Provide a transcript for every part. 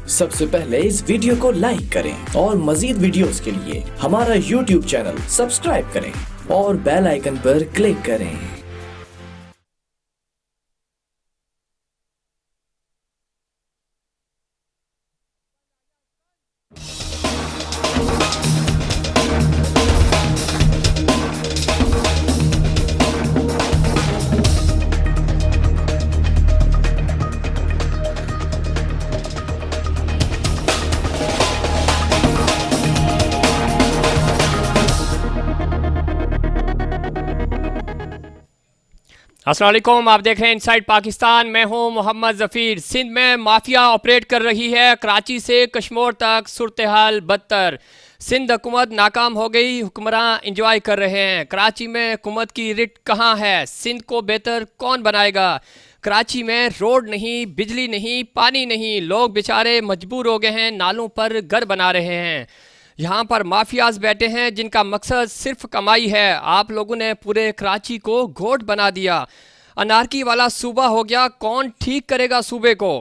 सबसे पहले इस वीडियो को लाइक करें और मजीद वीडियोस के लिए हमारा YouTube चैनल सब्सक्राइब करें और बेल आइकन पर क्लिक करें। अस्सलाम वालेकुम, आप देख रहे हैं इनसाइड पाकिस्तान। मैं हूं मोहम्मद ज़फ़ीर। सिंध में माफिया ऑपरेट कर रही है। कराची से कश्मीर तक सूरत हाल बदतर। सिंध हुकूमत नाकाम हो गई, हुक्मरान इंजॉय कर रहे हैं। कराची में हुकूमत की रिट कहाँ है? सिंध को बेहतर कौन बनाएगा? कराची में रोड नहीं, बिजली नहीं, पानी नहीं, लोग बेचारे मजबूर हो गए हैं, नालों पर घर बना रहे हैं। यहाँ पर माफियाज बैठे हैं जिनका मकसद सिर्फ कमाई है। आप लोगों ने पूरे कराची को घोट बना दिया। अनारकी वाला सूबा हो गया। कौन ठीक करेगा सूबे को?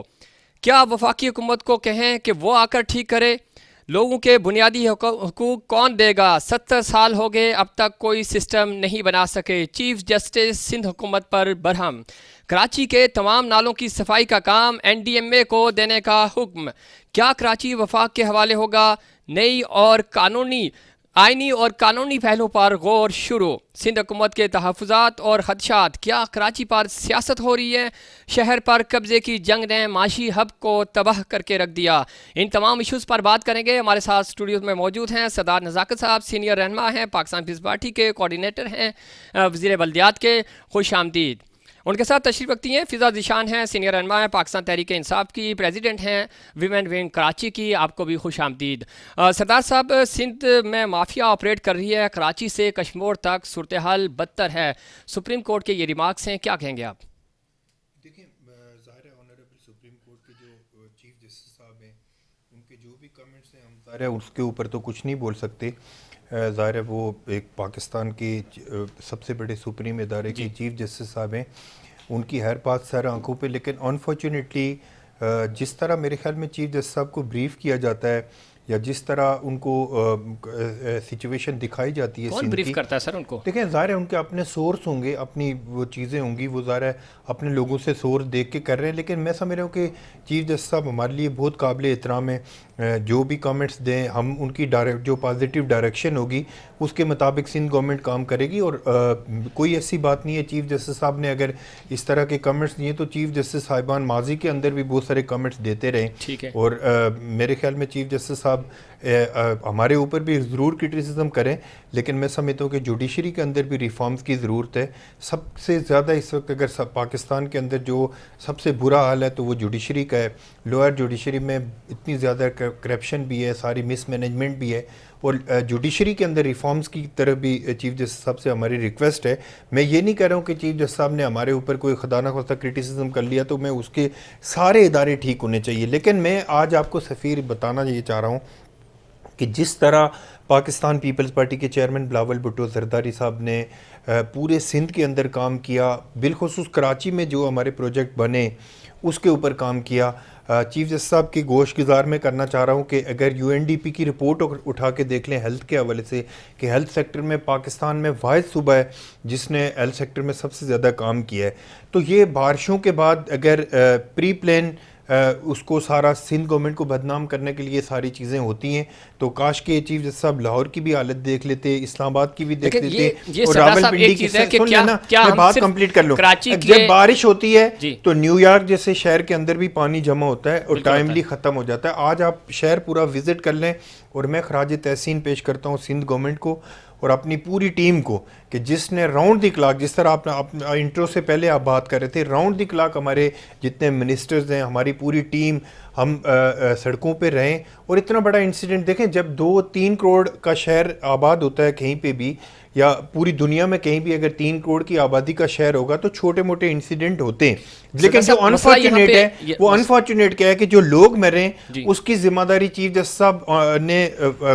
क्या वफाकी हुकूमत को कहें कि वो आकर ठीक करे? लोगों के बुनियादी हुकूक कौन देगा? 70 साल हो गए, अब तक कोई सिस्टम नहीं बना सके। चीफ जस्टिस सिंध हुकूमत पर बरहम। कराची के तमाम नालों की सफाई का काम NDMA को देने का हुक्म। क्या कराची वफाक के हवाले होगा? नई और आइनी और कानूनी पहलू पर गौर शुरू। सिंध हुकूमत के तहफ़्फ़ुज़ात और खदशात। क्या कराची पर सियासत हो रही है? शहर पर कब्ज़े की जंग ने माशी हब को तबाह करके रख दिया। इन तमाम इशूज़ पर बात करेंगे। हमारे साथ स्टूडियो में मौजूद हैं सरदार नज़ाकत साहब, सीनियर रहनुमा हैं, पाकिस्तान पीपल्स पार्टी के कोऑर्डिनेटर हैं, वज़ीर बल्दियात के। खुश आमदीद। उनके साथ तशरीफ़ रखती हैं फ़िज़ा ज़िशान हैं, सीनियर रहनुमा हैं, पाकिस्तान तहरीक इंसाफ की, प्रेसिडेंट हैं विमेन विंग कराची की। आपको भी खुश आमदीद। सरदार साहब, सिंध में माफिया ऑपरेट कर रही है। कराची से कश्मीर तक सूरत हाल बदतर है। सुप्रीम कोर्ट के ये रिमार्क्स हैं, क्या कहेंगे आप? देखिए, ज़ाहिर है ऑनरेबल सुप्रीम कोर्ट के जो चीफ जस्टिस साहब हैं, उनके जो भी कमेंट्स हैं, हम ज़ाहिर है उसके ऊपर तो कुछ नहीं बोल सकते। ज़ाहिर है वो एक पाकिस्तान के सबसे बड़े सुप्रीम इदारे के चीफ जस्टिस साहब हैं, उनकी हर बात सर आंखों पे। लेकिन अनफॉर्चुनेटली जिस तरह मेरे ख्याल में चीफ जस्टिस साहब को ब्रीफ किया जाता है या जिस तरह उनको सिचुएशन दिखाई जाती है, कौन ब्रीफ करता है सर उनको? देखें, ज़ाहिर है उनके अपने सोर्स होंगे, अपनी वो चीज़ें होंगी, वो ज़ाहिर है अपने लोगों से सोर्स देख के कर रहे हैं। लेकिन मैं समझ रहा हूँ कि चीफ जस्टिस साहब हमारे लिए बहुत काबिल एहतराम है। जो भी कमेंट्स दें, हम उनकी जो पॉजिटिव डायरेक्शन होगी उसके मुताबिक सिंध गवर्नमेंट काम करेगी। और कोई ऐसी बात नहीं है, चीफ जस्टिस साहब ने अगर इस तरह के कमेंट्स दिए तो चीफ जस्टिस साहिबान माजी के अंदर भी बहुत सारे कमेंट्स देते रहे। ठीक है। और मेरे ख्याल में चीफ जस्टिस साहब हमारे ऊपर भी ज़रूर क्रिटिसिज्म करें, लेकिन मैं समझता हूँ कि जुडिशरी के अंदर भी रिफॉर्म्स की ज़रूरत है। सबसे ज़्यादा इस वक्त अगर पाकिस्तान के अंदर जो सबसे बुरा हाल है तो वो जुडिशरी का है। लोअर जुडिशरी में इतनी ज़्यादा करप्शन भी है, सारी मिसमैनेजमेंट भी है। और जुडिशरी के अंदर रिफॉर्म्स की तरफ भी चीफ जस्टिस साहब से हमारी रिक्वेस्ट है। मैं ये नहीं कह रहा हूँ कि चीफ जस्टिस साहब ने हमारे ऊपर कोई खुदा न खास्ता क्रिटिसिज्म कर लिया तो मैं उसके सारे इदारे ठीक होने चाहिए। लेकिन मैं आज आपको सफ़ीर बताना ये चाह रहा हूँ कि जिस तरह पाकिस्तान पीपल्स पार्टी के चेयरमैन बिलावल भुट्टो जरदारी साहब ने पूरे सिंध के अंदर काम किया, बिलखुसूस कराची में जो हमारे प्रोजेक्ट बने उसके ऊपर काम किया। चीफ जस्टिस साहब की गोशगुजार मैं करना चाह रहा हूँ कि अगर UNDP की रिपोर्ट उठा के देख लें हेल्थ के हवाले से कि हेल्थ सेक्टर में पाकिस्तान में वाहिद सूबा है जिसने हेल्थ सेक्टर में सबसे ज़्यादा काम किया है। तो ये बारिशों के बाद अगर प्री प्लान उसको सारा सिंध गवर्नमेंट को बदनाम करने के लिए सारी चीज़ें होती हैं, तो काश के चीफ जस्टिस साहब लाहौर की भी हालत देख लेते, इस्लामाबाद की भी देख लेते और रावलपिंडी की। सुन लेना, मैं बात कंप्लीट कर लूँ। जब बारिश होती है तो न्यूयॉर्क जैसे शहर के अंदर भी पानी जमा होता है और टाइमली ख़त्म हो जाता है। आज आप शहर पूरा विजिट कर लें और मैं खराज तहसीन पेश करता हूँ सिंध गवर्नमेंट को और अपनी पूरी टीम को कि जिसने राउंड द क्लॉक, जिस तरह आप इंट्रो से पहले आप बात कर रहे थे, राउंड द क्लॉक हमारे जितने मिनिस्टर्स हैं, हमारी पूरी टीम, हम सड़कों पे रहें। और इतना बड़ा इंसिडेंट देखें, जब 2-3 करोड़ का शहर आबाद होता है कहीं पे भी या पूरी दुनिया में कहीं भी अगर 3 करोड़ की आबादी का शहर होगा तो छोटे मोटे इंसिडेंट होते हैं। लेकिन जो अनफॉर्चुनेट है वो अनफॉर्चुनेट क्या है कि जो लोग मरे उसकी जिम्मेदारी चीफ जस्टिस साहब ने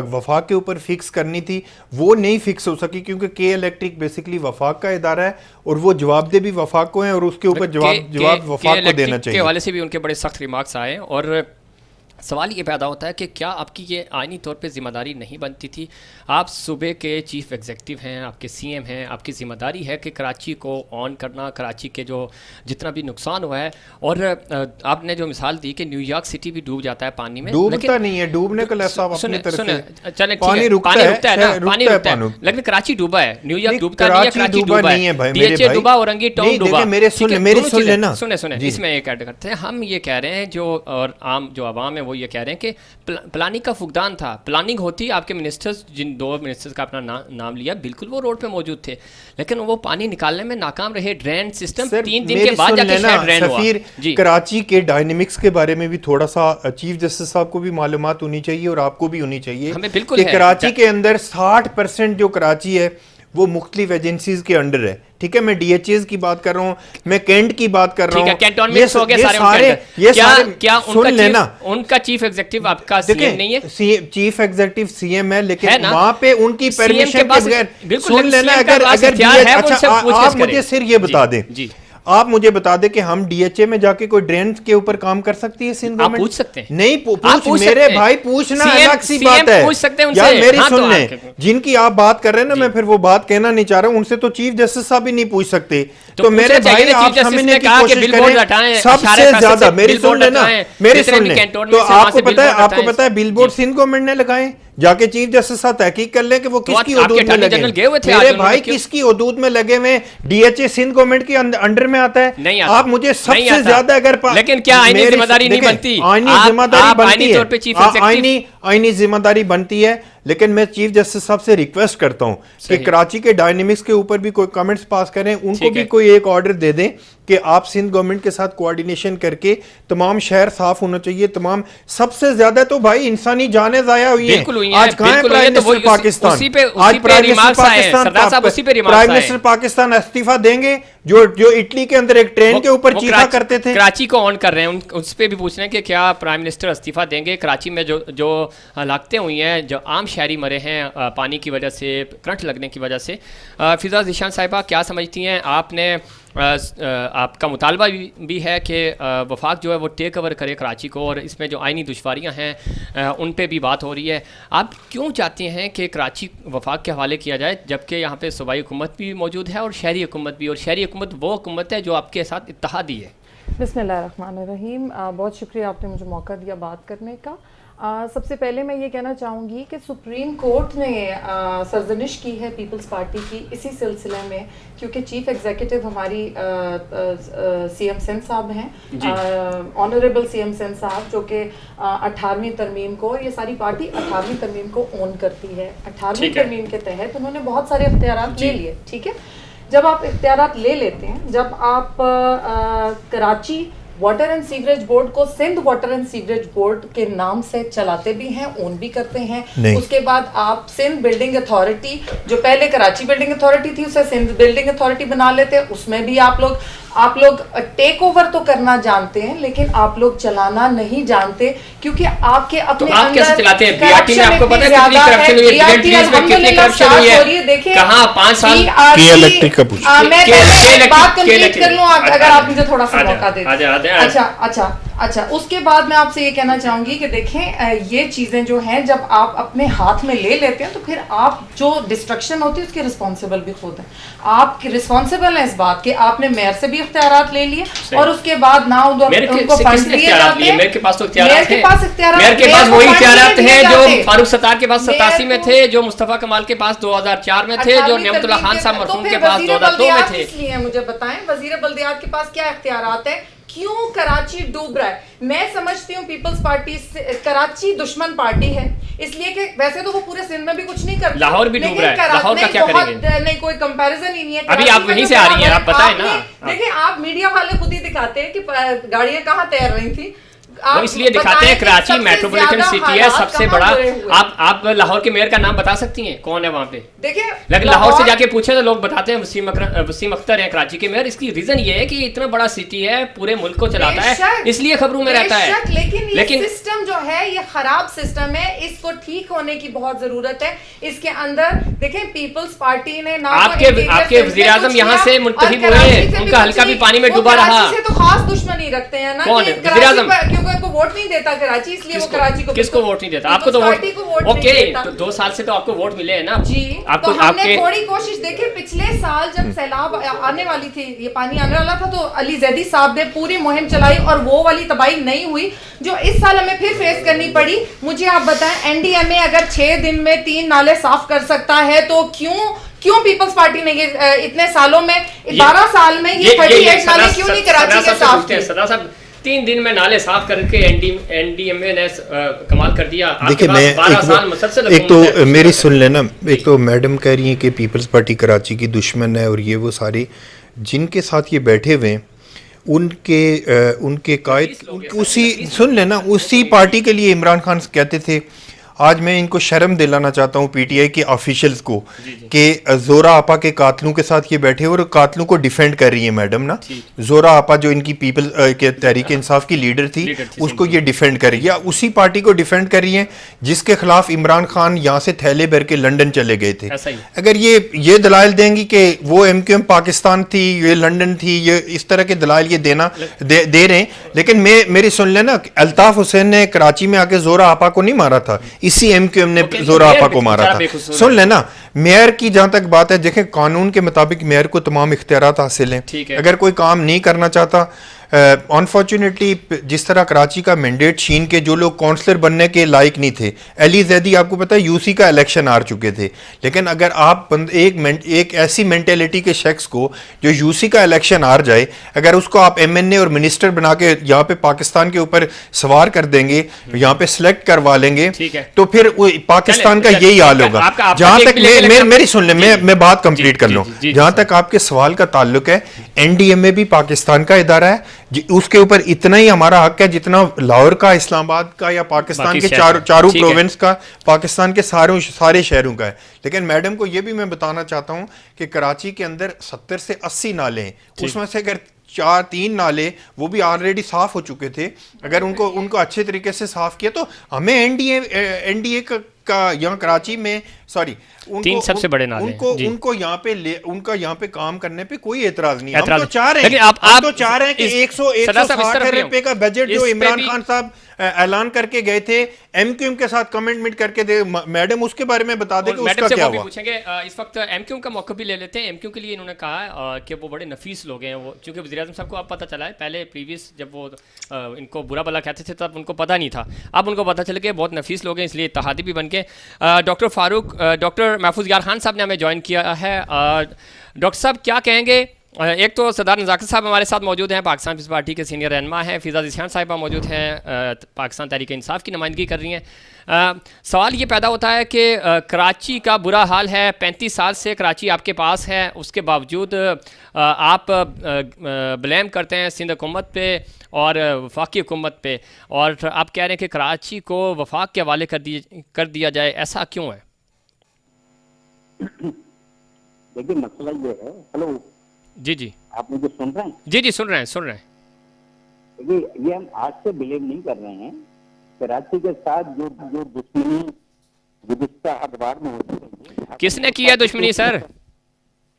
वफाक के ऊपर फिक्स करनी थी, वो नहीं फिक्स हो सकी क्योंकि के इलेक्ट्रिक बेसिकली वफाक का इदारा है और वो जवाबदेह भी वफाक को है और उसके ऊपर जवाब वफाक को देना चाहिए। के हवाले से भी उनके बड़े सख्त रिमार्क्स आए और सवाल ये पैदा होता है कि क्या आपकी ये आईनी तौर पे ज़िम्मेदारी नहीं बनती थी? आप सूबे के चीफ़ एग्जीक्यूटिव हैं, आपके सीएम हैं, आपकी ज़िम्मेदारी है कि कराची को ऑन करना, कराची के जो जितना भी नुकसान हुआ है। और आपने जो मिसाल दी कि न्यूयॉर्क सिटी भी डूब जाता है पानी में, डूबता नहीं है, डूबने का लहसा अपनी सुने तरफ सुने से चलें, पानी रुकता पानी रुकता है ना, रुकता पानी है रुकता है, लेकिन कराची डूबा है, न्यूयॉर्क डूबता नहीं है, कराची डूबा नहीं है भाई, मेरे डीएचए भाई डूबा, औरंगी टाउन डूबा। मेरे सुन लेना, सुने इसमें एक ऐड करते हैं। हम ये कह रहे हैं जो और आम जो आवाम है वो ये कह रहे हैं कि प्लानिंग का फुकदान था। प्लानिंग होती, आपके मिनिस्टर्स, जिन 2 मिनिस्टर्स का अपना नाम लिया, बिल्कुल वो रोड पे मौजूद थे, लेकिन वो पानी निकालने में नाकाम रहे। ड्रेन सिस्टम 3 दिन के बाद जाके शायद ड्रेन हुआ। जी, कराची के डायनेमिक्स के बारे में भी थोड़ा सा चीफ जस्टिस साहब को भी मालूमात होनी चाहिए और आपको भी होनी चाहिए। हमें बिल्कुल कि कराची के अंदर 60% जो कराची है वो मुख्तलिफ एजेंसीज के अंडर है। ठीक है, मैं डीएचएस की बात कर रहा हूँ, मैं कैंट की बात कर रहा हूँ, ये सारे क्या सुन लेना, उनका चीफ एग्जीक्यूटिव आपका सीएम नहीं है? चीफ एग्जीक्यूटिव सीएम है, लेकिन वहां पे उनकी परमिशन के बगैर, सुन लेना, अगर अच्छा आप मुझे सिर्फ ये बता दें, आप मुझे बता दे कि हम डीएचए में जाके कोई ड्रेन के ऊपर काम कर सकती है सिंध गवर्नमेंट? पूछ सकते हैं। नहीं पूछ मेरे भाई, पूछना अलग सी बात है। पूछ सकते हैं उनसे। यार मेरी सुन ले, जिनकी आप बात कर रहे हैं ना, मैं फिर वो बात कहना नहीं चाह रहा हूं, उनसे तो चीफ जस्टिस साहब भी नहीं पूछ सकते। तो मेरे भाई आप समझने की कोशिश करें। सबसे ज्यादा मेरी सुन लेना, मेरी सुन ले, तो आपको पता है बिलबोर्ड सिंध गवर्नमेंट ने लगाए। जाके चीफ जस्टिस साहब तहकीक कर लें कि वो किसकी हदूद में लगे। मेरे भाई किसकी हदूद में लगे हुए? डीएचए सिंध गवर्नमेंट के अंडर में आता है। आप मुझे सबसे ज्यादा अगर, लेकिन क्या आईनी जिम्मेदारी नहीं बनती? आईनी जिम्मेदारी बनती है, आईनी जिम्मेदारी बनती है, लेकिन मैं चीफ जस्टिस साहब से रिक्वेस्ट करता हूं कि कराची के डायनेमिक्स के ऊपर भी कोई कमेंट्स पास करें, उनको भी कोई एक ऑर्डर दे दें कि आप सिंध गवर्नमेंट के साथ कोऑर्डिनेशन करके तमाम शहर साफ होना चाहिए। तमाम सबसे ज्यादा तो भाई इंसानी जानें जाया हुई हैं। आज कहां है प्राइम मिनिस्टर पाकिस्तान? आज प्राइम मिनिस्टर पाकिस्तान इस्तीफा देंगे, जो इटली के अंदर एक ट्रेन के ऊपर चीखा करते थे। कराची को ऑन कर रहे हैं, उस पर भी पूछ रहे हैं कि क्या प्राइम मिनिस्टर इस्तीफा देंगे? कराची में जो हलाकतें हुई हैं, जो आम शहरी मरे हैं पानी की वजह से, करंट लगने की वजह से, फिजा ज़ीशान साहिबा क्या समझती हैं? आपने आपका मुतालबा भी है कि वफाक जो है वो टेक ओवर करे कराची को, और इसमें जो आईनी दुश्वारियां हैं उन पे भी बात हो रही है। आप क्यों चाहते हैं कि कराची वफाक के हवाले किया जाए, जबकि यहाँ पे सूबाई हुकूमत भी मौजूद है और शहरी हुकूमत भी, और शहरी हुकूमत वो हुकूमत है जो आपके साथ इत्तेहादी है? बिस्मिल्लाहिर्रहमानिर्रहीम। बहुत शुक्रिया आपने मुझे मौका दिया बात करने का। सबसे पहले मैं ये कहना चाहूँगी कि सुप्रीम कोर्ट ने सरजनिश की है पीपल्स पार्टी की इसी सिलसिले में, क्योंकि चीफ एग्जीक्यूटिव हमारी सीएम सिंध साहब हैं, ऑनरेबल सीएम सिंध साहब, जो कि 18वीं तरमीम को, ये सारी पार्टी 18वीं तरमीम को ओन करती है। 18वीं तरमीम के तहत उन्होंने बहुत सारे इख्तियारात ले लिए। ठीक है, जब आप इख्तियारात ले लेते हैं, जब आप Karachi water and sewerage board को Sindh water and sewerage board के नाम से चलाते भी हैं, ओन भी करते हैं, उसके बाद आप सिंध बिल्डिंग अथॉरिटी, जो पहले कराची बिल्डिंग अथॉरिटी थी, उसे सिंध बिल्डिंग अथॉरिटी बना लेते, उसमें भी आप लोग टेक ओवर तो करना जानते हैं, लेकिन आप लोग चलाना नहीं जानते, क्योंकि आपके अपने तो आप कैसे चलाते हैं? बीआरटी में आपको पता है कितनी करप्शन हुई है? बीआरटी में कितनी करप्शन हुई है? देखिए कहां 5 साल के इलेक्ट्रिक का पूछ, मैं बात कंप्लीट कर लूं अगर आप मुझे थोड़ा सा मौका दे दें। अच्छा, उसके बाद मैं आपसे ये कहना चाहूंगी कि देखें, ये चीजें जो हैं जब आप अपने हाथ में ले लेते हैं तो फिर आप जो डिस्ट्रक्शन होती है उसके रिस्पॉन्सिबल भी खुद हैं। आप रिस्पॉन्सिबल हैं इस बात के, आपने मेयर से भी इख्तियारात ले लिए और उसके बाद ना उनको फंड दिए जाते हैं। मेयर के पास तो इख्तियारात है, मेयर के पास वही इख्तियारात हैं जो फारूक सत्तार के पास 87 में थे, जो मुस्तफा कमाल के पास 2004 में थे, जो नेमतुल्लाह खान साहब मरहूम के पास 2002 में थे। इसलिए मुझे बताएं वजीर बल्दियात के पास क्या इख्तियारात है, क्यों कराची डूब रहा है? मैं समझती हूँ पीपल्स पार्टी कराची दुश्मन पार्टी है, इसलिए कि वैसे तो वो पूरे सिंध में भी कुछ नहीं करती, लाहौर भी डूब रहा है, लाहौर का क्या करेंगे? नहीं, कोई कंपैरिजन ही नहीं है। अभी आप वहीं से आ रही हैं, आप बताएं ना। देखिए, आप मीडिया वाले खुद ही दिखाते हैं कि गाड़ियां कहां तैर रही थी, वो इसलिए दिखाते हैं कराची मेट्रोपॉलिटन सिटी है सबसे बड़ा। आप लाहौर के मेयर का नाम बता सकती हैं कौन है वहाँ पे? देखिए, लेकिन लाहौर से जाके पूछे तो लोग बताते हैं वसीम अख्तर है कराची के मेयर। इसकी रीजन ये है कि इतना बड़ा सिटी है, पूरे मुल्क को चलाता है, इसलिए खबरों में रहता है। लेकिन सिस्टम जो है ये खराब सिस्टम है, इसको ठीक होने की बहुत जरूरत है। इसके अंदर देखें, पीपल्स पार्टी ने ना आपके वज़ीर आज़म यहाँ से मुंतखब हुए, उनका हल्का भी पानी में डूबा रहा। तो खास दुश्मनी रखते हैं ना वज़ीर आज़म, को वोट नहीं देता कराची, इसलिए वो कराची को किसको वोट नहीं देता? आपको तो पार्टी को वोट ओके, नहीं देता। तो 2 साल से तो आपको वोट मिले हैं ना जी। आपको, तो हमने आपके थोड़ी कोशिश देखी, पिछले साल जब सैलाब आने वाली थी, ये पानी आने वाला था, तो अली जैदी साहब ने पूरी मुहिम चलाई और वो वाली तबाही नहीं हुई जो इस साल हमें फिर फेस करनी पड़ी। मुझे आप बताएं, एनडीएमए अगर 6 दिन में 3 नाले साफ कर सकता है तो क्यों पीपल्स पार्टी ने ये इतने सालों में 12 साल में ये 38 नाले क्यों नहीं कराची के साफ किए? सदा साहब 3 दिन में नाले साफ करके एनडीएमए ने कमाल कर दिया। देखिए, मैं 12 साल मुसलसल एक तो मेरी सुन लेना, एक तो मैडम कह रही हैं कि पीपल्स पार्टी कराची की दुश्मन है और ये वो सारी जिनके साथ ये बैठे हुए हैं उनके कायद उसी, सुन लेना, उसी पार्टी के लिए इमरान खान कहते थे। आज मैं इनको शर्म दिलाना चाहता हूँ पीटीआई के ऑफिशियल्स को कि जोरा आपा के कातलों के साथ ये बैठे और कातलों को डिफेंड कर रही है मैडम ना। जोरा आपा जो इनकी पीपल के तहरीक इंसाफ की लीडर थी उसको ये डिफेंड कर रही है, या उसी पार्टी को डिफेंड कर रही है जिसके खिलाफ इमरान खान यहाँ से थैले भर के लंदन चले गए थे। अगर ये दलाइल देंगी कि वो एमक्यूएम पाकिस्तान थी, ये लंदन थी, ये इस तरह के दलाइल ये दे रहे हैं, लेकिन मेरी सुन लेना, अल्ताफ हुसैन ने कराची में आके जोरा आपा को नहीं मारा था, इसी एमक्यूएम ने जोरा आपा को मारा था। सुन लेना, मेयर की जहां तक बात है, देखें कानून के मुताबिक मेयर को तमाम इख्तियारात हासिल हैं। अगर कोई काम नहीं करना चाहता, अनफॉर्चुनेटली जिस तरह कराची का मैंडेट छीन के जो लोग काउंसलर बनने के लायक नहीं थे, अली जैदी आपको पता है यूसी का इलेक्शन हार चुके थे, लेकिन अगर आप एक ऐसी मेंटेलिटी के शख्स को जो यूसी का इलेक्शन हार जाए, अगर उसको आप एमएनए और मिनिस्टर बना के यहाँ पे पाकिस्तान के ऊपर सवार कर देंगे, यहाँ पे सिलेक्ट करवा लेंगे, तो फिर पाकिस्तान का यही हाल होगा। जहां तक मेरी सुन ले, मैं बात कंप्लीट कर लूं, जहां तक आपके सवाल का ताल्लुक है, एनडीएमए भी पाकिस्तान का इदारा है, उसके ऊपर इतना ही हमारा हक है जितना लाहौर का, इस्लामाबाद का या पाकिस्तान के चारों प्रोविंस का, पाकिस्तान के सारे शहरों का है। लेकिन मैडम को यह भी मैं बताना चाहता हूं कि कराची के अंदर 70 से 80 नाले हैं, उसमें से अगर 3 नाले वो भी ऑलरेडी साफ हो चुके थे, अगर उनको अच्छे तरीके से साफ किया तो हमें एनडीए का यहाँ कराची में, सॉरी, 3 सबसे बड़े नाले उनको उनका यहाँ पे काम करने पे कोई एतराज नहीं है। हम तो चाह रहे हैं, आप तो चाह रहे हैं कि 160 अरब रुपए का बजट जो इमरान खान साहब ऐलान करके गए थे, एमक्यूएम के साथ कमिटमेंट करके दे, मैडम उसके बारे में बता दें कि उसका क्या हुआ। पूछेंगे इस वक्त एमक्यूएम का मौका भी ले लेते हैं। एमक्यूएम के लिए इन्होंने कहा कि वो बड़े नफीस लोग हैं, वो चूंकि वज़ीर-ए-आज़म साहब को अब पता चला है, पहले प्रीवियस जब वो इनको बुरा भला कहते थे तब उनको पता नहीं था, अब उनको पता चला कि बहुत नफीस लोग हैं, इसलिए इत्तेहादी भी बन के डॉक्टर महफूज यार खान साहब ने हमें ज्वाइन किया है। डॉक्टर साहब क्या कहेंगे? एक तो सरदार नज़ाकत साहब हमारे साथ मौजूद हैं, पाकिस्तान पीपल्स पार्टी के सीनियर रहनुमा हैं, फिज़ा ज़िशान साहिबा मौजूद हैं, पाकिस्तान तहरीक इंसाफ की नुमाइंदगी कर रही हैं। सवाल ये पैदा होता है कि कराची का बुरा हाल है, 35 साल से कराची आपके पास है, उसके बावजूद आप ब्लेम करते हैं सिंध हुकूमत पे और वफाकी हुकूमत पे, और आप कह रहे हैं कि कराची को वफाक के हवाले कर दिया जाए, ऐसा क्यों है? देखिए, मसला ये है, हेलो जी आप मुझे सुन रहे हैं? जी सुन रहे हैं। देखिए, ये हम आज से बिलीव नहीं कर रहे हैं। कराची के साथ जो दुश्मनी गुज़िश्ता अखबार में होती है, किसने किया दुश्मनी सर?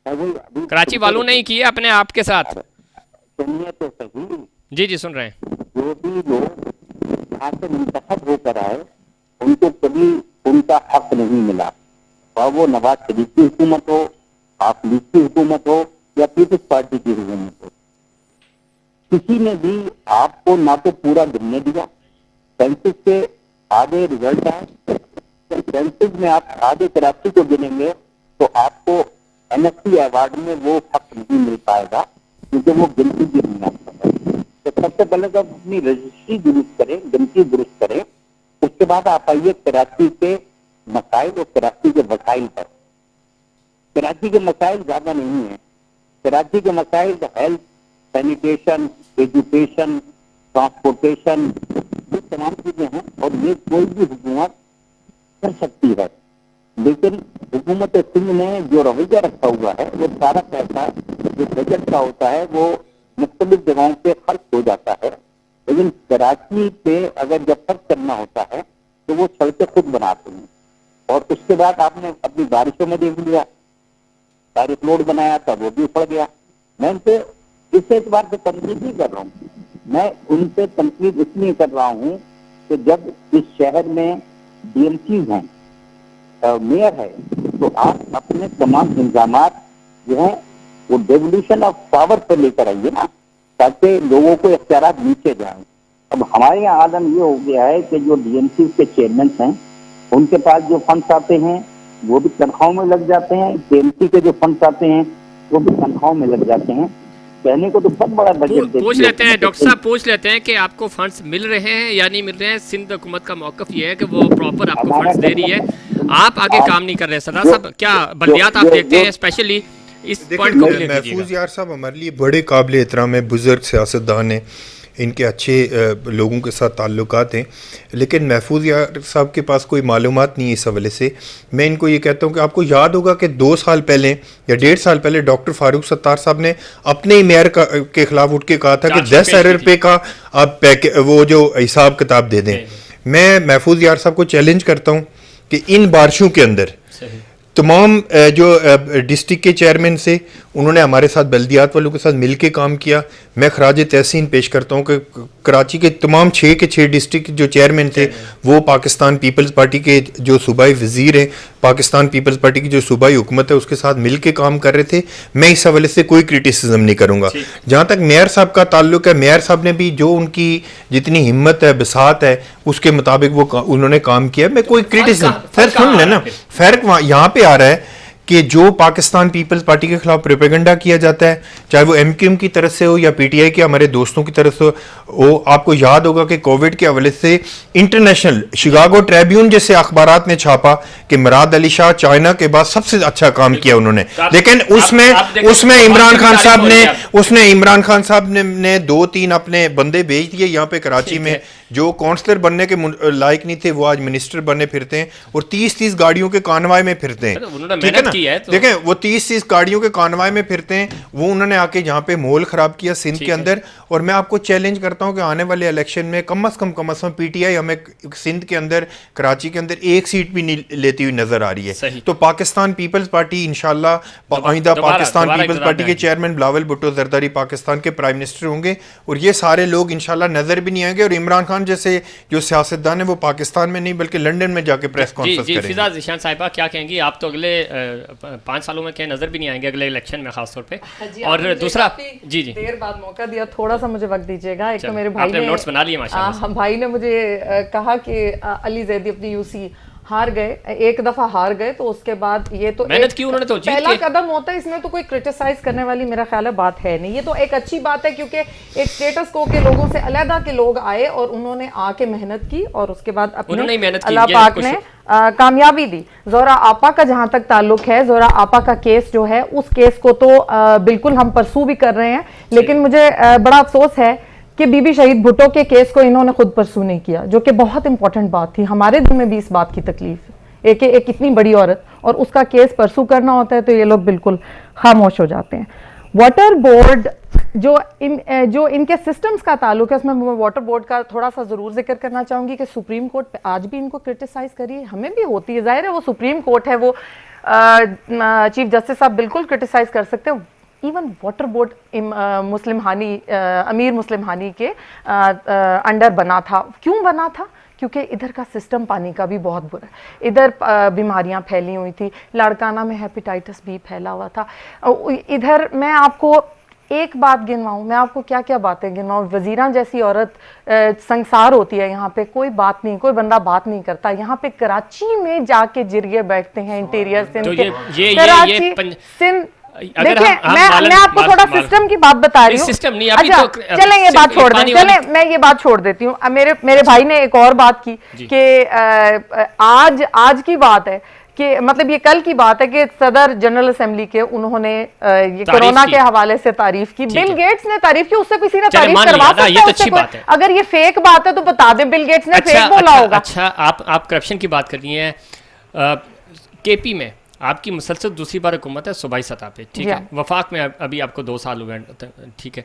कराची वालों ने ही किया अपने आप के साथ। सुनिए तो सही। जी सुन रहे हैं। जो भी लोग यहाँ से मुंतखब होकर आए, उनको कभी उनका हक नहीं मिला, और वो नवाज शरीफ की हुकूमत हो, आप लीग की हुकूमत हो या पीपल्स पार्टी की हुकूमत हो, किसी ने भी आपको ना तो पूरा गिनने दिया। सेंसस के आगे रिजल्ट आए, सेंसस में आप आगे कराची को गिनेंगे तो आपको एनएफसी अवार्ड में वो हक नहीं मिल पाएगा, क्योंकि वो गिनती भी नहीं आ सकता। तो सबसे पहले तो अपनी रजिस्ट्री दुरुस्त करें, गिनती दुरुस्त करें, उसके बाद आप आइए कराची के मसाइल और कराची के वसाइल पर। कराची के मसाइल ज्यादा नहीं है। कराची के मसाइल हेल्थ, सैनिटेशन, एजुकेशन, ट्रांसपोर्टेशन, ये तमाम चीजें हैं, और ये कोई भी हुकूमत कर सकती है। लेकिन हुकूमत सिंध ने जो रवैया रखा हुआ है, वो सारा पैसा जो बजट का होता है वो मुख्तलिफ जगहों पे खर्च हो जाता है, लेकिन कराची पे अगर जब खर्च करना होता है तो वो सड़कें खुद बनाते हैं। और उसके बाद आपने अपनी बारिशों में देख लिया, तारीख रोड बनाया था वो भी उखड़ गया। मैं इनसे इस एतबार से तनकीद नहीं कर रहा हूँ, मैं उनसे तनकीद इसलिए कर रहा हूँ कि जब इस शहर में डीएमसीज हैं, मेयर है, तो आप अपने तमाम इंतजामात जो है वो डेवोल्यूशन ऑफ पावर पर लेकर आइए ना, ताकि लोगों को इख्तियारात नीचे जाएं। अब हमारे यहाँ आलम ये हो गया है कि जो डीएमसी के चेयरमैन हैं उनके पास जो फंड्स आते हैं वो भी तनख्वाहों में लग जाते हैं, डीएमसी के जो फंड्स आते हैं वो भी तनख्वाहों में लग जाते हैं। कहने को तो बहुत बड़ा बजट पूछ लेते हैं डॉक्टर साहब, पूछ लेते हैं कि आपको फंड्स मिल रहे हैं या नहीं मिल रहे हैं। सिंध हुकूमत का मौक़िफ़ ये है कि वो प्रॉपर आपको फंड्स दे रही है, आप आगे काम नहीं कर रहे। सरदार साहब, क्या बल्दियात आप देखते हैं, स्पेशली इस पॉइंट को क्लियर कीजिएगा। महफूज यार साहब हमारे लिए बड़े काबिल एहतराम है, बुजुर्ग सियासतदान हैं, इनके अच्छे लोगों के साथ ताल्लुकात हैं, लेकिन महफूज यार साहब के पास कोई मालूमात नहीं है। इस हवाले से मैं इनको ये कहता हूँ कि आपको याद होगा कि 2 साल पहले या 1.5 साल पहले डॉक्टर फारूक सत्तार साहब ने अपने ही मेयर के खिलाफ उठ के कहा था कि 10,000 रुपये का आप वो जो हिसाब किताब दे दें। मैं महफूज यार साहब को चैलेंज करता हूँ कि इन बारिशों के अंदर तमाम जो डिस्ट्रिक्ट के चेयरमैन से उन्होंने हमारे साथ बल्दियात वालों के साथ मिलके काम किया। मैं खराज तहसीन पेश करता हूँ कि कराची के तमाम 6 के 6 डिस्ट्रिक्ट जो चेयरमैन थे वो पाकिस्तान पीपल्स पार्टी के जो सूबाई वज़ीर हैं, पाकिस्तान पीपल्स पार्टी की जो सूबाई हुकूमत है उसके साथ मिल के काम कर रहे थे। मैं इस हवाले से कोई क्रिटिसिज्म नहीं करूँगा। जहाँ तक मेयर साहब का ताल्लुक है, मेयर साहब ने भी जो उनकी जितनी हिम्मत है, बसात है, उसके मुताबिक वो उन्होंने काम किया। मैं कोई क्रिटिसिज्म, सर सुन लेना, फ़र्क यहाँ पे आ रहा है कि जो पाकिस्तान पीपल्स पार्टी के खिलाफ प्रोपेगेंडा किया जाता है, चाहे वो एमक्यूएम की तरफ से हो या पीटीआई के हमारे दोस्तों की तरफ से हो। आपको याद होगा कि कोविड के हवाले से इंटरनेशनल शिकागो ट्रिब्यून जैसे अखबारात ने छापा कि मुराद अली शाह चाइना के बाद सबसे अच्छा काम किया उन्होंने, लेकिन उसमें इमरान खान साहब ने 2-3 अपने बंदे भेज दिए यहाँ पे कराची में, जो काउंसलर बनने के लायक नहीं थे वो आज मिनिस्टर बने फिरते हैं और 30-30 गाड़ियों के कानवाई में फिरते हैं। ठीक है ना, देखें वो 30-30 गाड़ियों के कानवाई में फिरते हैं, वो उन्होंने आके यहाँ पे माहौल खराब किया सिंध के अंदर। और मैं आपको चैलेंज करता हूँ कि आने वाले इलेक्शन में कम अज कम पीटीआई हमें सिंध के अंदर, कराची के अंदर 1 सीट भी नहीं लेती हुई नजर आ रही है। तो पाकिस्तान पीपल्स पार्टी इंशाल्लाह आइंदा पाकिस्तान पीपल्स पार्टी के चेयरमैन बिलावल भुट्टो जरदारी पाकिस्तान के प्राइम मिनिस्टर होंगे और ये सारे लोग इंशाल्लाह नजर भी नहीं आएंगे। और इमरान खान जैसे जो सियासतदान है वो पाकिस्तान में नहीं बल्कि लंदन में जाके प्रेस कॉन्फ्रेंस करेंगे। फिजा ज़िशान साहिबा क्या कहेंगी? आप तो अगले 5 सालों में कहीं नजर भी नहीं आएंगे, अगले इलेक्शन में खास तौर पे। और दूसरा, जी देर बाद मौका दिया, थोड़ा सा मुझे वक्त दीजिएगा। एक तो मेरे भाई ने नोट्स बना लिए माशाल्लाह, भाई ने मुझे कहा कि अली जैदी अपनी यूसी हार गए, एक दफा हार गए तो उसके बाद ये तो मेहनत की उन्होंने, तो पहला कदम होता है, इसमें तो कोई क्रिटिसाइज करने वाली मेरा ख्याल है बात है नहीं। ये तो एक अच्छी बात है क्योंकि एक स्टेटस को के लोगों से अलहदा के लोग आए और उन्होंने आके मेहनत की और उसके बाद अपने अल्लाह पाक ने कामयाबी दी। जोहरा आपा का जहां तक ताल्लुक है, जोहरा आपा का केस जो है उस केस को तो बिल्कुल हम परसू भी कर रहे हैं, लेकिन मुझे बड़ा अफसोस है कि बीबी शहीद भुट्टो के केस को इन्होंने खुद परसू नहीं किया, जो कि बहुत इंपॉर्टेंट बात थी। हमारे दिल में भी इस बात की तकलीफ है, एक इतनी बड़ी औरत और उसका केस परसू करना होता है तो ये लोग बिल्कुल खामोश हो जाते हैं। वाटर बोर्ड जो इनके सिस्टम्स का ताल्लुक है, उसमें मैं वाटर बोर्ड का थोड़ा सा ज़रूर जिक्र करना चाहूँगी कि सुप्रीम कोर्ट आज भी इनको क्रिटिसाइज़ करी, हमें भी होती है, जाहिर है वो सुप्रीम कोर्ट है, वो चीफ जस्टिस साहब बिल्कुल क्रिटिसाइज़ कर सकते हैं। इवन वाटर बोर्ड अमीर मुस्लिम हानी के अंडर बना था। क्यों बना था? क्योंकि इधर का सिस्टम पानी का भी बहुत बुरा है, इधर बीमारियां फैली हुई थी, लाड़काना में हेपेटाइटिस बी फैला हुआ था। इधर मैं आपको एक बात गिनवाऊँ, मैं आपको क्या क्या बातें गिनवाऊँ। वजीरा जैसी औरत संसार होती है यहाँ पे, कोई बात नहीं, कोई बंदा बात नहीं करता। यहाँ पे कराची में जाके जिरगे बैठते हैं इंटीरियर सिंध के, कराची सिंध। देखिए मैं आपको थोड़ा सिस्टम की बात बता रही हूँ। सिस्टम नहीं, अभी अच्छा, तो चलें ये बात छोड़ दें, चलें मैं ये बात छोड़ देती हूँ। मेरे भाई ने एक और बात की कि आज की बात है कि मतलब ये कल की बात है कि सदर जनरल असेंबली के उन्होंने ये कोरोना के हवाले से तारीफ की, बिल गेट्स ने तारीफ की, उससे किसी ने तारीफ करवा सकता है? अगर ये फेक बात है तो बता दें, बिल गेट्स ने फेक बोला होगा। अच्छा, आप करप्शन की बात कर रही हैं। केपी में आपकी मुसलसल दूसरी बार हुकूमत है सूबाई सतह पे, ठीक है। वफाक में अभी आपको 2 साल हुए, ठीक है।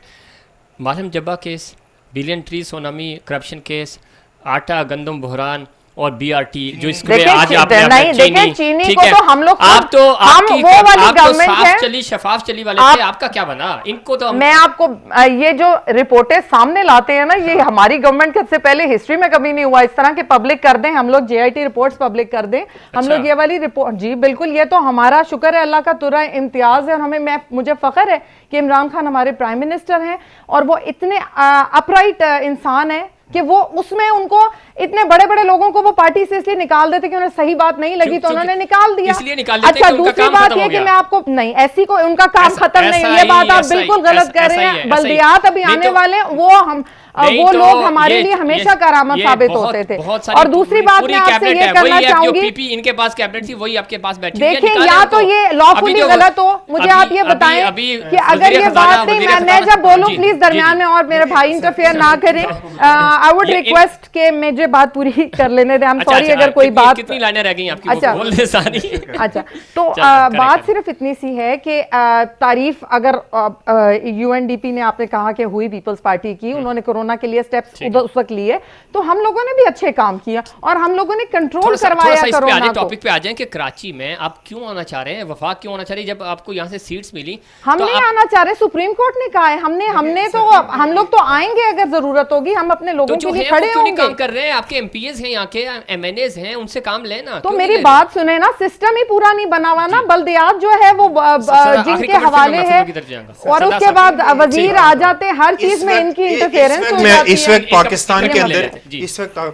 Malam Jabba case, billion tree tsunami corruption case, आटा गंदम बहरान, और बीआरटी जो इसमें देखिए, आज आपने नहीं, देखिए, चीनी ठीक को है, तो हम लोग आप तो हम आपकी वो वाली आप तो गवर्नमेंट साफ है। चली शफाफ चली वाले थे, आपका क्या बना? इनको तो मैं आपको ये जो रिपोर्टें सामने लाते हैं ना, ये हमारी गवर्नमेंट के से पहले हिस्ट्री में कभी नहीं हुआ इस तरह के पब्लिक कर दें हम लोग, जेआईटी रिपोर्ट्स पब्लिक कर दें हम लोग, ये वाली रिपोर्ट। जी बिल्कुल, ये तो हमारा शुक्र है, अल्लाह का तुरा इम्तियाज है, और हमें मुझे फख्र है कि इमरान खान हमारे प्राइम मिनिस्टर हैं और वो इतने अपराइट इंसान है कि वो उसमें उनको इतने बड़े बड़े लोगों को वो पार्टी से इसलिए निकाल देते कि उन्हें सही बात नहीं लगी तो उन्होंने निकाल दिया। इसलिए निकाल देते अच्छा, कि उनका दूसरी काम बात खत्म ये हो कि गया। मैं आपको नहीं, ऐसी कोई उनका काम खत्म नहीं, ये बात आप बिल्कुल गलत कह रहे हैं। बल्दियात अभी आने वाले वो लोग हमारे लिए हमेशा करामत साबित होते थे। और दूसरी बात मैं आपसे ये करना चाहूंगी, इनके पास कैबिनेट थी, वही आपके पास बैठी देखिए, या तो ये लॉफुली गलत हो, मुझे आप ये बताएं कि अगर ये बात नहीं, मैं जब बोलूं प्लीज दरमियान में और मेरे भाई इंटरफेयर ना करें। आई वुड रिक्वेस्ट के मुझे बात पूरी कर लेने दें। आई एम सॉरी अगर कोई बात, कितनी लाइनें रह गई आपकी? अच्छा, बोल दे सारी। अच्छा, तो बात सिर्फ इतनी सी है कि तारीफ अगर यूएनडीपी ने आपने कहा कि हुई पीपल्स पार्टी की, उन्होंने कोरोना के लिए स्टेप्स उस वक्त लिए, तो हम लोगों ने भी अच्छे काम किया और हम लोगों ने कंट्रोल करवाया कोरोना को। टॉपिक पे आ जाएं कि कराची में आप क्यों आना चाह रहे हैं, वफाक क्यों आना चाह रही है? जब आपको यहाँ से सीट्स मिली हम नहीं आना चाह रहे, सुप्रीम कोर्ट ने कहा है, हमने तो हम लोग तो आएंगे अगर जरूरत होगी, हम अपने लोगों के लिए खड़े होंगे। काम कर रहे हैं, आपके एमपीएस हैं, यहाँ के एमएनएस हैं, उनसे काम लेना। तो मेरी बात सुने ना, सिस्टम ही पूरा नहीं बना हुआ ना, बल्दियात जो है वो जिनके हवाले है, और उसके बाद वजीर आ जाते, हर चीज में इनकी इंटरफेरेंस हो जाती है। इस वक्त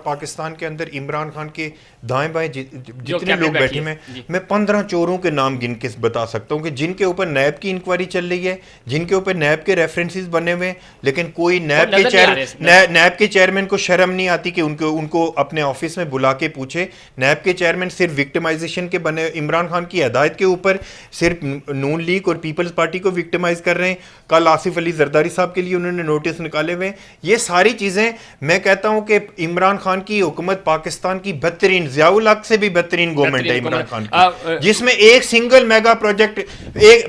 पाकिस्तान के अंदर इमरान खान के दाएं बाएं जितने लोग बैठे हैं, मैं 15 चोरों के नाम गिन के बता सकता हूं कि जिनके ऊपर नैब की इंक्वायरी चल रही है, जिनके ऊपर नैब के रेफरेंसेस बने हुए हैं, लेकिन कोई नैब के चेयरमैन को शर्म नहीं आती कि उनको अपने ऑफिस में बुला के पूछे। नैब के चेयरमैन सिर्फ विक्टिमाइजेशन के बने, इमरान खान की हदायत के ऊपर सिर्फ नून लीग और पीपल्स पार्टी को विक्टिमाइज कर रहे हैं। कल आसिफ अली जरदारी साहब के लिए उन्होंने नोटिस निकाले हुए। ये सारी चीजें मैं कहता हूं कि इमरान खान की हुकूमत पाकिस्तान की बेहतरीन, ज़ियाउल हक से भी बेहतरीन गवर्नमेंट है इमरान खान की, जिसमें एक सिंगल मेगा प्रोजेक्ट,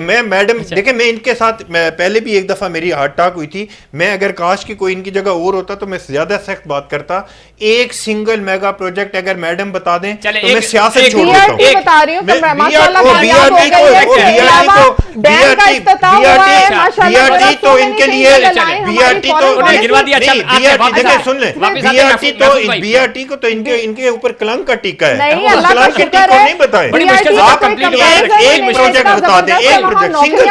मैडम देखिए, मैं इनके साथ पहले भी एक दफा मेरी हार्ट टॉक हुई थी, मैं अगर काश की कोई इनकी जगह और होता तो मैं ज्यादा सख्त बात करता। एक सिंगल मेगा प्रोजेक्ट अगर मैडम बता दें तो मैं सियासत छोड़ देता हूं। बता रही हूं, बीआरटी तो इनके लिए, बीआरटी को तो इनके ऊपर कलंक का टीका है। कलंक के टीका नहीं बताएं। आप एक प्रोजेक्ट बता दें, एक प्रोजेक्ट सिंगल।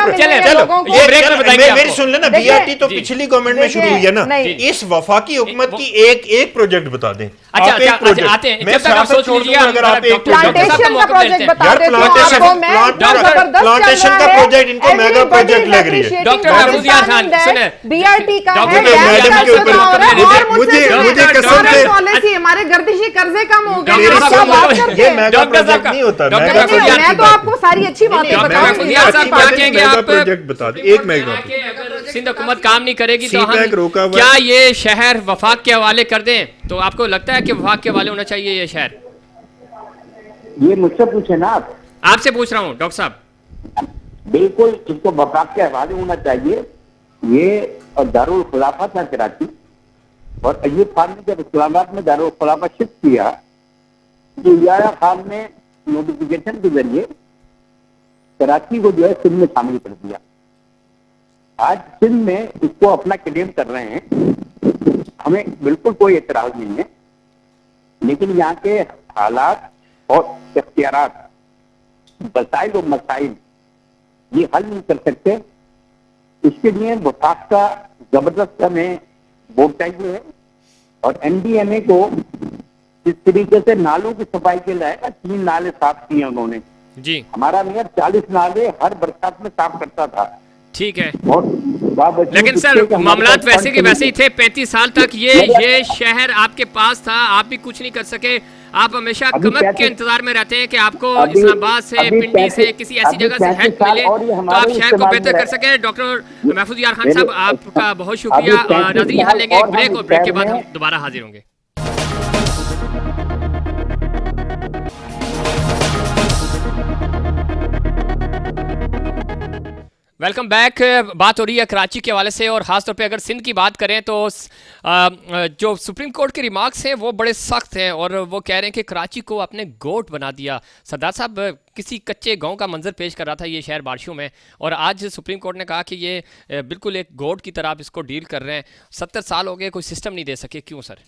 मेरी सुन लेना, बीआरटी तो पिछली गवर्नमेंट में शुरू हुई है ना, इस वफाकी हुकूमत की एक प्रोजेक्ट बता दें। अच्छा, आते हैं, मैं जब तक आप सोच लीजिए, अगर आप एक प्लांटेशन का प्रोजेक्ट बता देते हो आपको, मैं प्लांटेशन का प्रोजेक्ट इनको मेगा प्रोजेक्ट लग रही है। डॉक्टर महफूज यार खान सुने, बीआरटी का है, मैडम के ऊपर मुझे कसम से पॉलिसी हमारे गर्दिशी कर्जे कम हो गए। ये मेगा प्रोजेक्ट नहीं होता। मैं तो आपको सारी अच्छी बातें बताऊंगी। प्रोजेक्ट बता दें, एक मेगा। सिंध हुकूमत काम नहीं करेगी तो हम क्या ये शहर वफाक के हवाले कर दें? तो आपको लगता है कि वफाक के हवाले होना चाहिए ये शहर? ये मुझसे पूछे ना आप? आपसे पूछ रहा हूँ डॉक्टर साहब। बिल्कुल, इसको वफाक के हवाले होना चाहिए। ये दारुल खुलाफा था कराची, और अयूब खान ने जब इस्लामाबाद में दारुल खुलाफा शिफ्ट किया तो याया खान ने नोटिफिकेशन के जरिए कराची को जो है सिंध में शामिल कर दिया। आज सिंध में इसको अपना क्लेम कर रहे हैं, हमें बिल्कुल कोई एतराज नहीं है, लेकिन यहाँ के हालात और इख्तियारात, वसाइल और मसाइल ये हल नहीं कर सकते। इसके लिए वफाक का जबरदस्त हमें वोट चाहिए है, और एनडीएमए को जिस तरीके से नालों की सफाई के लाएगा, 3 नाले साफ किए उन्होंने जी। हमारा मेयर 40 नाले हर बरसात में साफ करता था। ठीक है, और लेकिन सर मामलात वैसे के वैसे ही थे। 35 साल तक ये शहर आपके पास था, आप भी कुछ नहीं कर सके। आप हमेशा कमक के इंतजार में रहते हैं कि आपको इस्लामाबाद से, पिंडी से, किसी ऐसी जगह से हेल्प मिले तो आप शहर को बेहतर कर सके। डॉक्टर महफूज यार खान साहब, आपका बहुत शुक्रिया। नाज़रीन, यहाँ लेंगे एक ब्रेक, और ब्रेक के बाद हम दोबारा हाजिर होंगे। Welcome back. बात हो रही है कराची के हवाले से और ख़ास तौर पे अगर सिंध की बात करें तो जो सुप्रीम कोर्ट के रिमार्क्स हैं वो बड़े सख्त हैं और वो कह रहे हैं कि कराची को अपने गोट बना दिया। सरदार साहब किसी कच्चे गांव का मंजर पेश कर रहा था ये शहर बारिशों में, और आज सुप्रीम कोर्ट ने कहा कि ये बिल्कुल एक गोट की तरह आप इसको डील कर रहे हैं। 70 साल हो गए, कोई सिस्टम नहीं दे सके, क्यों सर?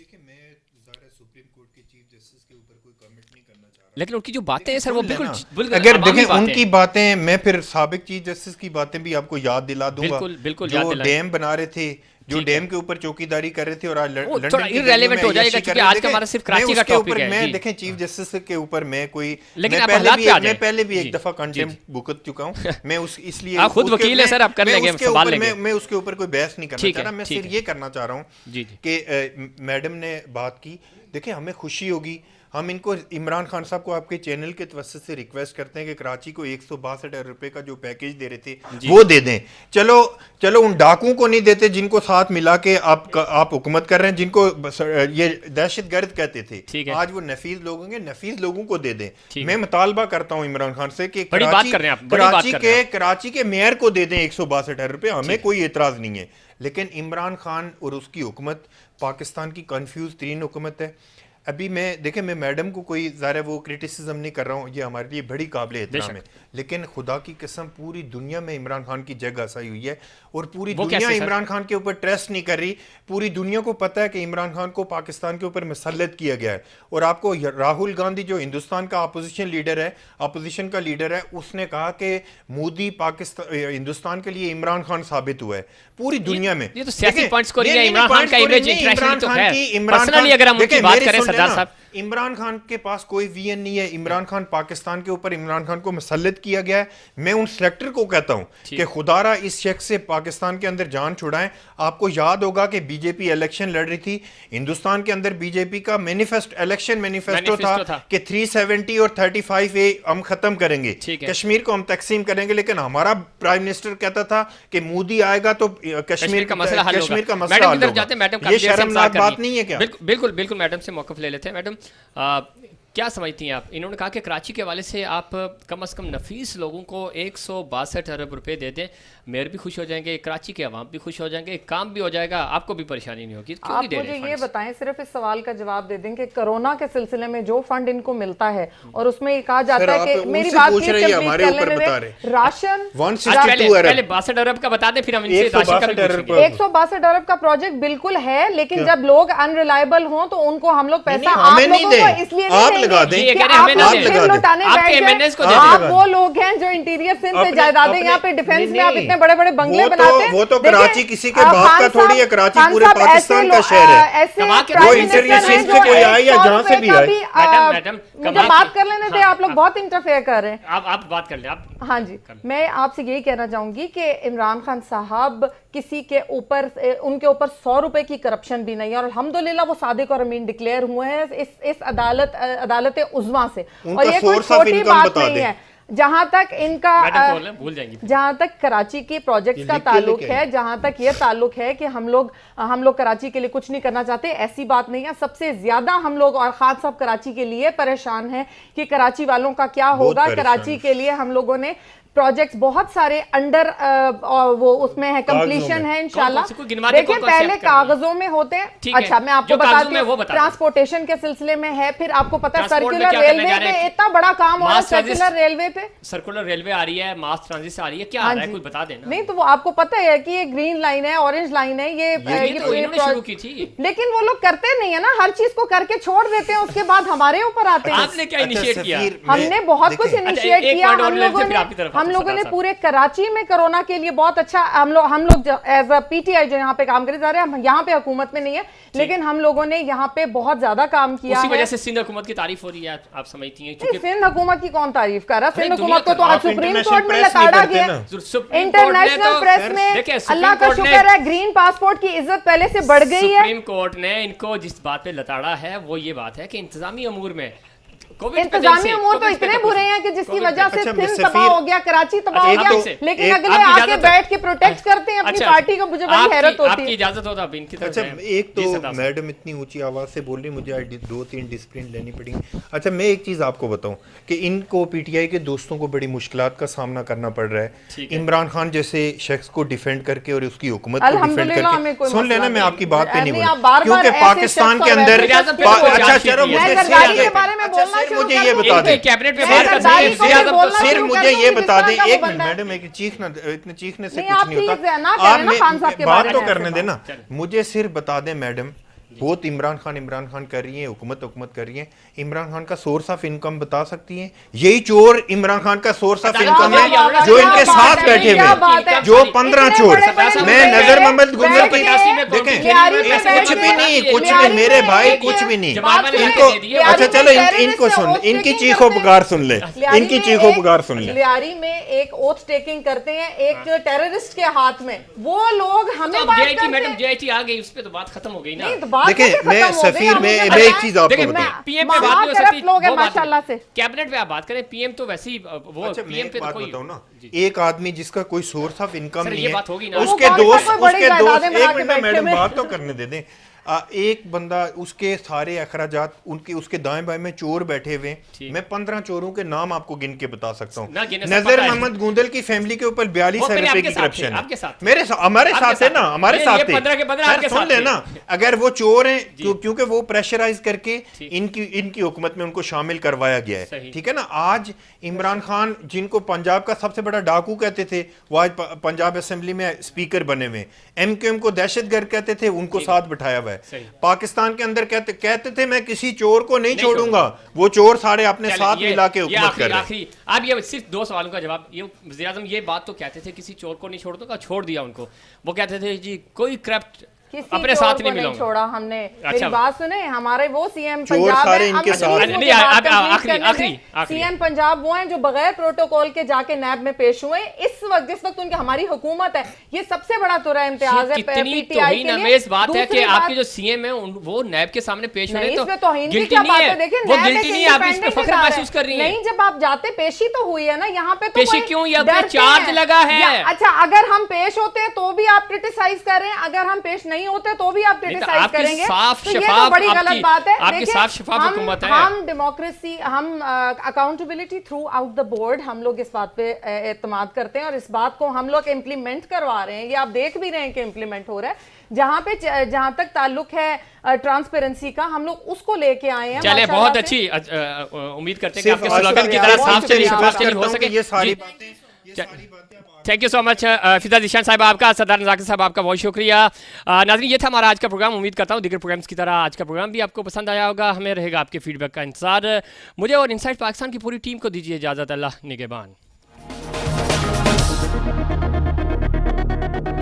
लेकिन उनकी जो बातें हैं सर वो बिल्कुल अगर अवामी देखें बातें उनकी हैं। बातें, मैं फिर साबिक चीफ जस्टिस की बातें भी आपको याद दिला दूंगा। बिल्कुल याद जो दिलाएं। डैम बना रहे थे, जो ठीक है। डैम के ऊपर चौकीदारी कर रहे थे और आज वो लंदन थोड़ा की irrelevant गलियों में हो जाएगा अय्याशी क्योंकि कर रहे आज का थे। हमारा सिर्फ मैं कराची का उसके टॉपिक ऊपर है, मैं जी। देखें चीफ जस्टिस के ऊपर मैं कोई लेकिन मैं आप पहले हालात भी पे आ जाएं। मैं पहले भी जी, एक दफा जी, कंटेम्प्ट भुगत चुका हूं। मैं उस इसलिए आप खुद उसके- वकील हैं सर, आप कर मैं लेंगे, उसके संभाल ऊपर- लेंगे। मैं उसके ऊपर कोई बहस नहीं करना ठीक चाह है, रहा। मैं ठीक सिर्फ है। ये करना चाह रहा हूँ जी, जी। कि मैडम ने बात की। देखिए हमें खुशी होगी, हम इनको इमरान खान साहब को आपके चैनल के तवज्जुह से रिक्वेस्ट करते हैं कि कराची को 162 अरब रुपए का जो पैकेज दे रहे थे वो दे दें। चलो उन डाकुओं को नहीं देते जिनको साथ मिला के आप हुकूमत कर रहे हैं, जिनको ये दहशतगर्द कहते ठीक थे। है। आज वो नफीस लोग होंगे, नफीस लोगों को दे दें। ठीक मैं मुतालबा करता हूँ इमरान खान से कि बड़ी बात कर रहे हैं आप, बड़ी बात कर रहे हैं कराची के मेयर को दे दें 162 अरब रुपए। हमें कोई एतराज नहीं है, लेकिन इमरान खान और उसकी हुकूमत पाकिस्तान की कंफ्यूज तरीन हुकूमत है। अभी मैं मैडम को कोई ज़ाहिर है वो क्रिटिसिज्म नहीं कर रहा हूँ, ये हमारे लिए बड़ी काबिल एहतराम है, लेकिन खुदा की कसम पूरी दुनिया में इमरान खान की जगह आसाई हुई है और पूरी वो दुनिया कैसे सर? इमरान खान के ऊपर ट्रस्ट नहीं कर रही। पूरी दुनिया को पता है कि इमरान खान को पाकिस्तान के ऊपर मुसल्लत किया गया है। और आपको राहुल गांधी जो हिंदुस्तान का अपोजिशन लीडर है, अपोजिशन का लीडर है, उसने कहा कि मोदी पाकिस्तान हिंदुस्तान के लिए इमरान खान साबित हुआ है पूरी दुनिया में। ये तो सियासी देखिए, पॉइंट्स को नहीं, लिया नहीं, इमरान खान पॉइंट्स का को इमेज नहीं, इंटरनेशनली तो है। इमरान पर्सनली खान- अगर हम उनकी देखिए, बात मेरी करें सुन सरदार लेना, साहब, इमरान खान के पास कोई वीएन नहीं है। इमरान खान पाकिस्तान के ऊपर इमरान खान को मुसल्लत किया गया है। मैं उन सेलेक्टर को कहता हूं कि खुदारा इस शख्स से पाकिस्तान के अंदर जान छुड़ाएं। आपको याद होगा कि बीजेपी इलेक्शन लड़ रही थी हिंदुस्तान के अंदर। बीजेपी का इलेक्शन मैनिफेस्टो था कि 370 और 35A हम खत्म करेंगे, ठीक है। कश्मीर को हम तकसीम करेंगे। लेकिन हमारा प्राइम मिनिस्टर कहता था कि मोदी आएगा तो कश्मीर का मसला हल होगा। कश्मीर का मसला मैडम हल इधर होगा। जाते हैं, मैडम ये काफी देर से इंतजार शर्मनाक कर बात रही नहीं है क्या? बिल्कुल मैडम से मौक़िफ़ ले लेते हैं। मैडम क्या समझती हैं आप? इन्होंने कहा कि कराची के हवाले से आप कम से कम नफीस लोगों को 162 अरब रुपए दे दें, मेयर भी खुश हो जाएंगे, कराची के अवाम भी खुश हो जाएंगे, काम भी हो जाएगा, आपको भी परेशानी नहीं होगी। क्यों आप नहीं दे रहे मुझे ये फंड्स? बताएं, सिर्फ इस सवाल का जवाब दे दें कि कोरोना के सिलसिले में जो फंड इनको मिलता है और उसमें ये कहा जाता है कि मेरी बात पूछ रही है, complete हमारे कर ऊपर लेने बता दें। रहे। राशन 162 अरब। पहले 62 अरब का बता दें, फिर हम इनसे राशन का भी 162 पूछेंगे। अरब। 162 अरब का प्रोजेक्ट बिल्कुल है, लेकिन जब लोग अनरिलायबल हों तो उनको हम लोग पैसा नहीं, आप हमें नहीं लोगों को दें। इसलिए आप नहीं लगा देंगे दें। ये कि कह रहे हैं आप हमें ना लोग दें। फिर लगा दें। लौटाने आपके बैठ जाएं। MNS को दे आप दें। वो लोग हैं जो इंटीरियर सिंध से जायदादें यहाँ पे डिफेंस में आप इतने बड़े बड़े बंगले वो तो- बनाते हैं। वो तो देखिए, कराची किसी के बाप खान का थोड़ी है, साहब- कराची खान पूरे साहब पाकिस्तान ऐसे का शहर है। ऐसे कमा के प्राइम वो मिनिस्टर इंटीरियर हैं सिंध जो से कोई आए या 100 जहां से रुपए भी का आए। मैडम, मुझे कमा बात के- कर लेने दें, हाँ, आप लोग हाँ। बहुत इंटरफेयर कर रहे हैं। आप बात कर लें आप। हाँ जी, मैं आपसे यही कहना चाहूंगी कि इमरान खान साहब किसी के ऊपर उनके ऊपर 100 रुपए की करप्शन भी नहीं है और अल्हम्दुलिल्लाह वो सादिक और अमीन डिक्लेयर हुए हैं इस अदालत उज़्मा से। उनका और ये कोई source of छोटी income बात बता नहीं दें। है। जहां तक इनका मैडम बोल रहे हैं, भूल जाएंगी। जहां तक कराची के प्रोजेक्ट्स का लिख के ताल्लुक लेके है, जहां तक ये ताल्लुक है कि हम लोग कराची के लिए कुछ नहीं करना चाहते, ऐसी बात नहीं है। सबसे ज्यादा हम लोग और खान साहब कराची के लिए परेशान हैं कि कराची वालों का क्या होगा। परेशान कराची हैं। के लिए हम लोगों ने प्रोजेक्ट्स बहुत सारे अंडर वो उसमें है, कंप्लीशन में। है इंशाल्लाह। कौन-कौन से कोई गिनवा दें, देखिए कौन-कौन से पहले आप कर रहे हैं? कागजों में होते हैं। ठीक है। अच्छा मैं आपको जो कागजों बताती में वो हूँ, बता दें। ट्रांसपोर्टेशन के सिलसिले में है, फिर आपको पता है ट्रांसपोर्ट में सर्कुलर क्या करने रेलवे जा रहे पे हैं? इतना बड़ा काम हो रहा है, मास ट्रांजिट- सर्कुलर रेलवे पे। सर्कुलर रेलवे आ रही है, मास ट्रांजिट आ रही है, क्या आ हाँ रहा है जी। कुछ बता देना। नहीं तो वो आपको पता है कि ये ग्रीन लाइन है, ऑरेंज लाइन है, ये तो इन्होंने शुरू की थी। लेकिन वो लोग करते नहीं है ना, हर चीज को करके छोड़ देते हैं, उसके बाद हमारे ऊपर आते हैं। आपने क्या इनिशिएट किया? हमने बहुत कुछ इनिशिएट एक किया। पॉइंट और हम ले लोगों फिर आपकी तरफ ने आते हैं, पूरे सरदार कराची में कोरोना के लिए बहुत अच्छा हम लोग एज अ पीटीआई जो यहाँ पे काम करे जा रहे हैं, हम यहाँ पे हुकूमत में नहीं है, लेकिन हम लोगों ने यहाँ पे बहुत ज्यादा काम किया उसी है। वजह से सिंध हुकूमत की तारीफ हो रही है, आप समझती हैं? नहीं, क्योंकि सिंध हुकूमत की कौन तारीफ कर रहा है? अरे सिंध दुनिया हुकूमत को तो कर- आज आप सुप्रीम इंटरनेशनल कोर्ट में प्रेस नहीं लताड़ा करते गया। ना। सुप्रीम कोर्ट ने इंटरनेशनल तो- प्रेस में देखिए, अल्लाह का सुप्रीम कोर्ट शुक्र है ग्रीन पासपोर्ट की इज्जत पहले से बढ़ गई है। सुप्रीम कोर्ट ने इनको जिस बात पे लताड़ा है वो ये बात है कि इंतजामी अमूर में कोविड पे इंतजामी जैसे, उमूर तो कोविड पे इतने तो बुरे हैं कि जिसकी कोविड पे वजह से अच्छा, सिंध सफीर- तबाह हो गया, कराची तबाह हो अच्छा, गया, एक से- लेकिन एक- अगले आपकी आके इजाजत है। बैठ के प्रोटेक्ट करते हैं अपनी अच्छा, पार्टी को, मुझे बड़ी हैरत होती आपकी है। इजाजत हो तो अब इनकी तरफ अच्छा, जाएं। एक जी, तो सरदार साहब। मैडम इतनी ऊंची आवाज़ से बोल रही, मुझे आज 2-3 डिसिप्लिन लेनी पड़ेगी। अच्छा, मैं एक चीज़ आपको बताऊं कि इनको पीटीआई के दोस्तों को बड़ी मुश्किलात का सामना करना पड़ रहा ठीक है। है। इमरान खान जैसे शख्स को डिफेंड करके और उसकी हुकूमत को डिफेंड अल्हम्दुलिल्लाह हमें कोई करके, सुन लेना, मसला मैं नहीं। आपकी बात पे नहीं नहीं, बोल आप बार-बार क्योंकि ऐसे पाकिस्तान शख्स के और अंदर वैसे शख्स पे अच्छा बोल- चलो, मैं मुझे जरदारी के सिर्फ- बारे में अच्छा, बोलना सिर्फ शुरू मुझे कर ये दूं। बता इनके दें, कैबिनेट में मैं बात कर जरदारी सकते को हैं। भी सिर्फ बोलना सिर्फ शुरू मुझे कर ये दूं, बता दें, जिस तरह एक का मिनट बंदा है। मैडम, एक चीखना, इतने चीखने से नहीं, कुछ आप नहीं होता। प्लीज ना करें ना मैं- खान साहब के बात बारे तो में करने ऐसे देना, बात। मुझे सिर्फ बता दें मैडम, बहुत इमरान खान कर रही है, हुकूमत कर रही है, इमरान खान का सोर्स ऑफ इनकम बता सकती हैं? यही चोर इमरान खान का सोर्स ऑफ क्या इनकम बात है, है जो क्या इनके बात साथ है, बैठे क्या हुए बात है? हैं, जो 15 इतने चोर। बड़े-बड़े मैं बंदे नजर मोहम्मद बैठ गुजर के की देखें, लियारी में बैठ कुछ के- भी नहीं, कुछ भी लियारी मेरे में भाई, एक- कुछ भी नहीं जमात ने इनको। दे दिए। अच्छा चलो, लियारी में इनको terrorist सुन, से इनकी oath चीखों taking पुकार सुन ले, लियारी इनकी में चीखों एक- पुकार सुन ले। लियारी में एक ओथ टेकिंग करते हैं एक टेररिस्ट के हाथ में, वो लोग हमें तो बात जेआईटी करते मैडम हैं। जेआईटी आ गई, उस पे तो बात खत्म हो गई ना। नहीं, तो बात देखें, कैसे मैं खत्म हो गई? सफीर आप मुझे मैं एक बताएं। चीज आपको देखिए, बताऊं। पीएम पे बात नहीं हो महाकरप्ट सकती, लोग हैं वो बात माशाल्लाह से। कैबिनेट पे आप बात करें, पीएम तो वैसे ही वो अच्छा, मैं पीएम एक पे तो बात कोई बताऊं ना, जी। एक आदमी जिसका कोई सोर्स ऑफ इनकम सर, नहीं ये है, बात होगी ना। उसके वो दोस्त कौन सा बड़ी उसके दोस्त जायदादें बना एक के मिनट बैठे मैडम हुए? बात तो करने दे दें। एक बंदा, उसके सारे अखराजात उनके, उसके दाएं बाएं में चोर बैठे हुए हैं। ठीक। मैं 15 चोरों के नाम आपको गिन के बता सकता हूँ। ना गिने से नजर पता है। मोहम्मद गूंदल की फैमिली के ऊपर 42 वो पहले रुपए आपके की साथ करप्शन थे, है। आपके साथ थे। मेरे हमारे आपके साथ है साथ ना, थे। हमारे ये साथ थे। 15 के 15 सर, आपके सुन साथ लेना, थे। अगर वो चोर हैं जी। क्योंकि वो प्रेशराइज करके ठीक। इनकी हुकूमत में उनको शामिल करवाया गया है, सही। ठीक है ना। आज इमरान खान, जिनको पंजाब का सबसे बड़ा डाकू कहते थे, वो आज पंजाब असेंबली में स्पीकर बने हुए। एमक्यूएम को दहशतगर्द कहते थे, उनको ठीक। साथ बिठाया हुआ है। सही। पाकिस्तान के अंदर कहते थे मैं किसी चोर को नहीं नहीं छोड़ूंगा, वो चोर सारे अपने चलिए, साथ ये- मिला के ये हुकूमत आखिरी- कर रहे हैं। आखिरी अब ये सिर्फ 2 सवालों का जवाब। ये वज़ीर आज़म ये बात तो कहते थे किसी चोर को नहीं छोड़ दूंगा, छोड़ दिया उनको। वो कहते थे जी कोई करप्ट किसी अपने चोर साथ को नहीं नहीं मिलाऊंगा। छोड़ा हमने। अच्छा। मेरी बात सुने, हमारे वो सीएम चोर पंजाब सारे हैं, इनके अब साथ please हैं। मुझे नहीं, बात अब complete आखिरी- करने आखिरी- दें। आखिरी। सीएम पंजाब वो हैं जो बगैर प्रोटोकॉल के जाके नैब में पेश हुए। इस वक्त जिस वक्त उनकी हमारी हुकूमत है, ये सबसे बड़ा तुरा इम्तियाज है कितनी पीटीआई के लिए। तौहीन-आमेज़ बात है कि दूसरी आपके बात- जो सीएम है वो नैब के सामने पेश हो रहे नहीं, हैं, इसमें तौहीन की गिल्टी क्या नहीं बात है, है? देखिए, वो नैब गिल्टी एक नहीं है, आप इस पे independent फख्र इदारा महसूस कर रही हैं। नहीं, जब आप जाते पेशी तो हुई है ना, यहाँ पे तो पेशी कोई क्यों? ये अपने डरते चार्ज हैं। लगा है। अच्छा, अगर हम पेश होते हैं तो भी आप क्रिटिसाइज कर रहे हैं, अगर हम पेश नहीं होते तो भी आप नहीं, तो क्रिटिसाइज आपकी करेंगे। साफ तो ये तो शफाफ बड़ी आपकी- गलत बात है। आपकी देखिए, साफ शफाफ हुकूमत है। हम डेमोक्रेसी, हम accountability through out the board, हम लोग इस बात पे एतमाद करते हैं और इस बात को हम लोग इम्प्लीमेंट करवा रहे हैं। ये आप देख भी रहे हैं कि इम्प्लीमेंट हो रहा है। जहां तक ताल्लुक है ट्रांसपेरेंसी का, हम लोग उसको लेके आए हैं। चले, माशाल्लाह बहुत से। अच्छी उम्मीद करते हैं कि सिर्फ आपके आज स्लोगन की तक तरह बहुत साफ चली शुक्रिया शफाफ अदा चली हो करता हूं सके। कि ये सारी जी। बातें थैंक यू सो मच फिजा जिशान साहब आपका, सरदार नज़ाकत साहब आपका बहुत शुक्रिया। नाज़रीन, ये था हमारा आज का प्रोग्राम। उम्मीद करता हूँ दीगर प्रोग्राम्स की तरह आज का प्रोग्राम भी आपको पसंद आया होगा। हमें रहेगा आपके फीडबैक का इंतजार। मुझे और इनसाइड पाकिस्तान की पूरी टीम को दीजिए इजाज़त। अल्लाह निगहबान।